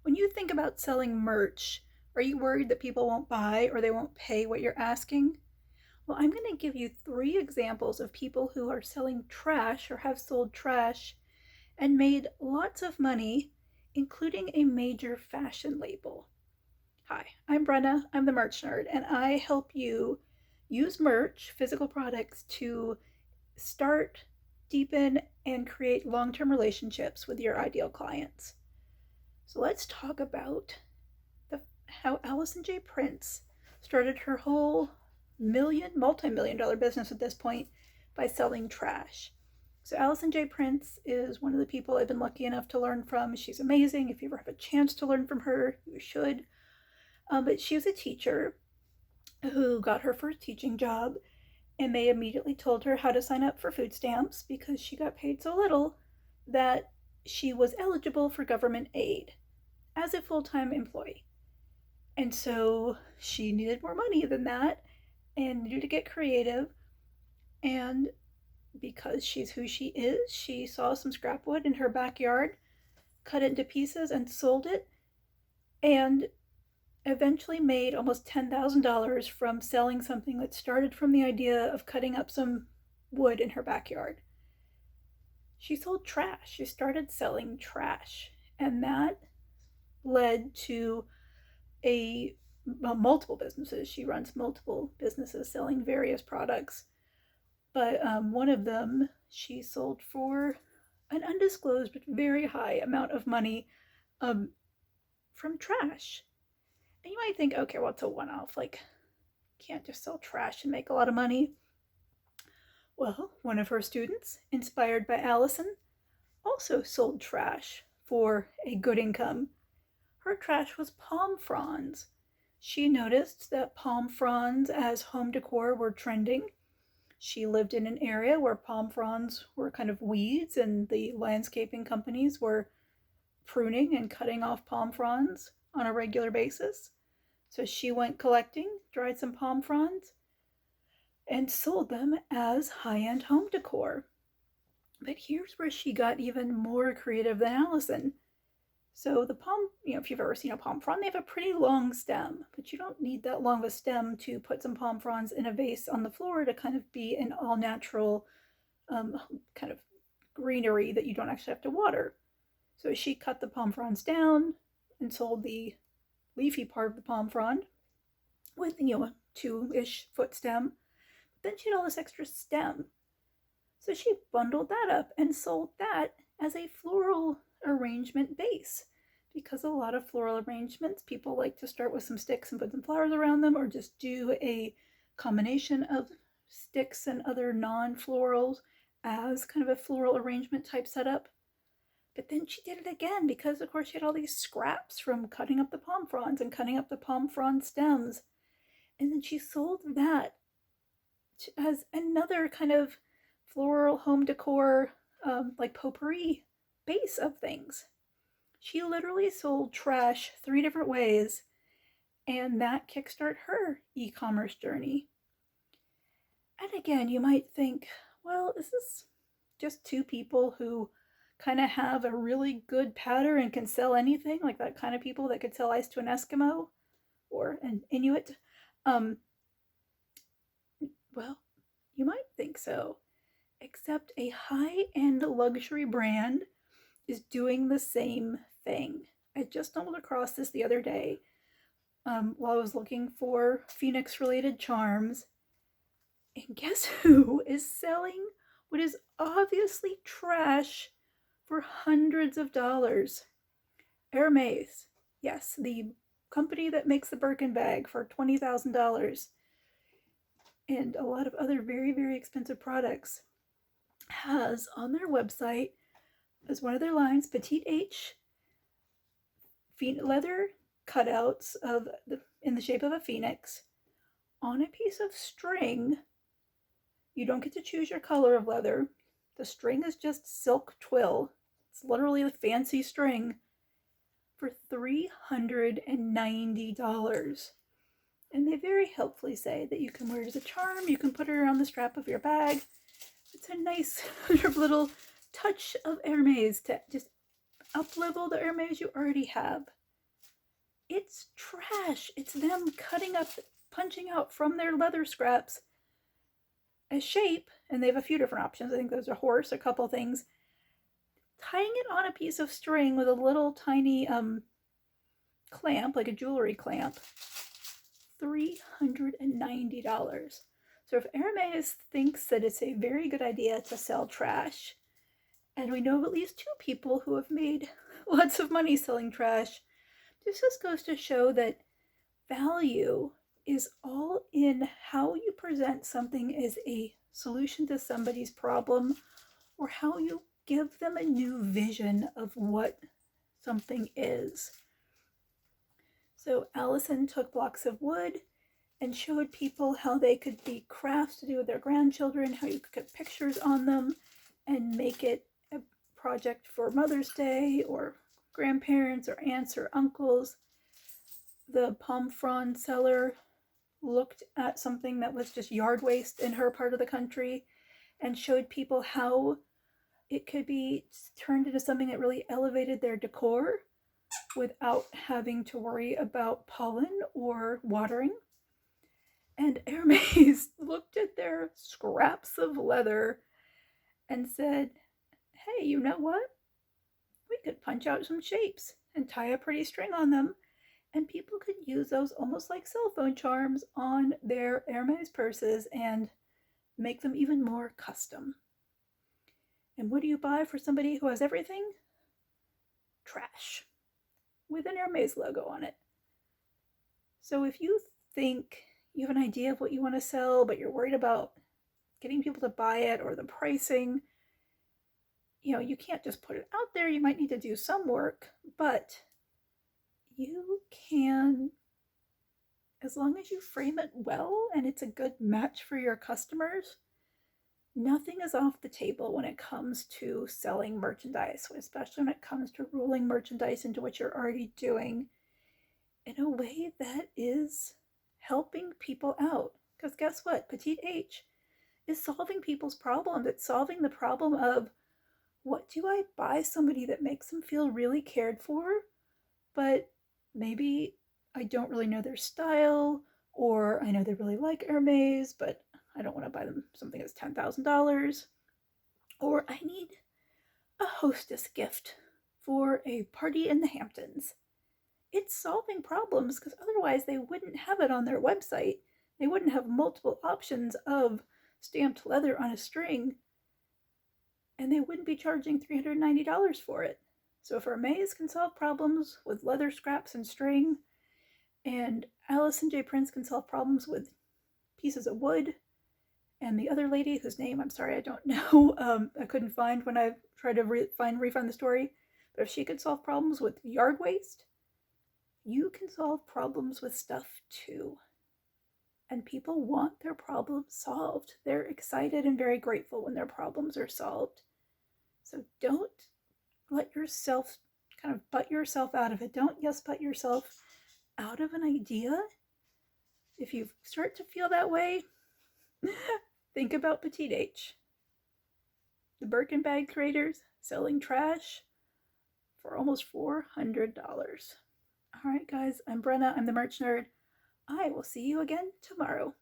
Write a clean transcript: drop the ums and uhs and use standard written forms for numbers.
When you think about selling merch, are you worried that people won't buy or they won't pay what you're asking? Well, I'm going to give you three examples of people who are selling trash or have sold trash and made lots of money, including a major fashion label. Hi, I'm Brenna. I'm the merch nerd, and I help you use merch, physical products, to start, deepen, and create long term relationships with your ideal clients. So let's talk about how Allison J. Prince started her whole multi-million dollar business at this point by selling trash. So Allison J. Prince is one of the people I've been lucky enough to learn from. She's amazing. If you ever have a chance to learn from her, you should. But she was a teacher who got her first teaching job, and they immediately told her how to sign up for food stamps because she got paid so little that she was eligible for government aid as a full-time employee. And so she needed more money than that and needed to get creative. And because she's who she is, she saw some scrap wood in her backyard, cut it into pieces, and sold it, and eventually made almost $10,000 from selling something that started from the idea of cutting up some wood in her backyard. She sold trash. She started selling trash, and that led to multiple businesses. She runs multiple businesses selling various products, but one of them she sold for an undisclosed but very high amount of money um, from trash. And you might think, okay, well, it's a one-off. Like, can't just sell trash and make a lot of money. Well, one of her students, inspired by Allison, also sold trash for a good income. Her trash was palm fronds. She noticed that palm fronds as home decor were trending. She lived in an area where palm fronds were kind of weeds, and the landscaping companies were pruning and cutting off palm fronds on a regular basis. So she went collecting, dried some palm fronds, and sold them as high end home decor. But here's where she got even more creative than Allison. So the palm, if you've ever seen a palm frond, they have a pretty long stem, but you don't need that long of a stem to put some palm fronds in a vase on the floor to kind of be an all natural kind of greenery that you don't actually have to water. So she cut the palm fronds down and sold the leafy part of the palm frond with, a 2-ish foot stem. But then she had all this extra stem. So she bundled that up and sold that as a floral arrangement base, because a lot of floral arrangements, people like to start with some sticks and put some flowers around them, or just do a combination of sticks and other non-florals as kind of a floral arrangement type setup. But then she did it again because, of course, she had all these scraps from cutting up the palm fronds and cutting up the palm frond stems. And then she sold that as another kind of floral home decor, like potpourri base of things. She literally sold trash 3 different ways, and that kickstarted her e-commerce journey. And again, you might think, well, is this just two people who kind of have a really good pattern and can sell anything, like that kind of people that could sell ice to an Eskimo or an Inuit? Well, you might think so, except a high-end luxury brand is doing the same thing. I just stumbled across this the other day while I was looking for Phoenix-related charms. And guess who is selling what is obviously trash for hundreds of dollars? Hermes. Yes, the company that makes the Birkin bag for $20,000 and a lot of other very, very expensive products, has on their website as one of their lines Petite H leather cutouts in the shape of a phoenix on a piece of string. You don't get to choose your color of leather. The string is just silk twill. It's literally a fancy string for $390. And they very helpfully say that you can wear it as a charm. You can put it around the strap of your bag. It's a nice little touch of Hermes to just up-level the Hermes you already have. It's trash. It's them cutting up, punching out from their leather scraps a shape, and they have a few different options. I think there's a horse, a couple things, tying it on a piece of string with a little tiny clamp, like a jewelry clamp. $390. So if Hermes thinks that it's a very good idea to sell trash, and we know of at least 2 people who have made lots of money selling trash, this just goes to show that value is all in how you present something as a solution to somebody's problem, or how you give them a new vision of what something is. So Allison took blocks of wood and showed people how they could be crafts to do with their grandchildren, how you could get pictures on them and make it a project for Mother's Day or grandparents or aunts or uncles. The palm frond seller looked at something that was just yard waste in her part of the country and showed people how it could be turned into something that really elevated their decor without having to worry about pollen or watering. And Hermes looked at their scraps of leather and said, hey, you know what? We could punch out some shapes and tie a pretty string on them, and people could use those almost like cell phone charms on their Hermes purses and make them even more custom. And what do you buy for somebody who has everything? Trash with an Hermes logo on it. So if you think you have an idea of what you want to sell, but you're worried about getting people to buy it or the pricing, you can't just put it out there. You might need to do some work, but you can, as long as you frame it well and it's a good match for your customers, nothing is off the table when it comes to selling merchandise, especially when it comes to rolling merchandise into what you're already doing in a way that is helping people out. Because guess what? Petite H is solving people's problems. It's solving the problem of, what do I buy somebody that makes them feel really cared for, but maybe I don't really know their style, or I know they really like Hermes, but I don't want to buy them something that's $10,000, or I need a hostess gift for a party in the Hamptons. It's solving problems, because otherwise they wouldn't have it on their website. They wouldn't have multiple options of stamped leather on a string, and they wouldn't be charging $390 for it. So if Hermes can solve problems with leather scraps and string, and Allison J. Prince can solve problems with pieces of wood, and the other lady whose name, I'm sorry, I don't know, I couldn't find when I tried to refine the story, but if she could solve problems with yard waste, you can solve problems with stuff too. And people want their problems solved. They're excited and very grateful when their problems are solved. So don't let yourself kind of butt yourself out of it. Don't butt yourself out of an idea. If you start to feel that way, think about Petite H. The Birkin bag creators selling trash for almost $400. All right, guys, I'm Brenna. I'm the Merch Nerd. I will see you again tomorrow.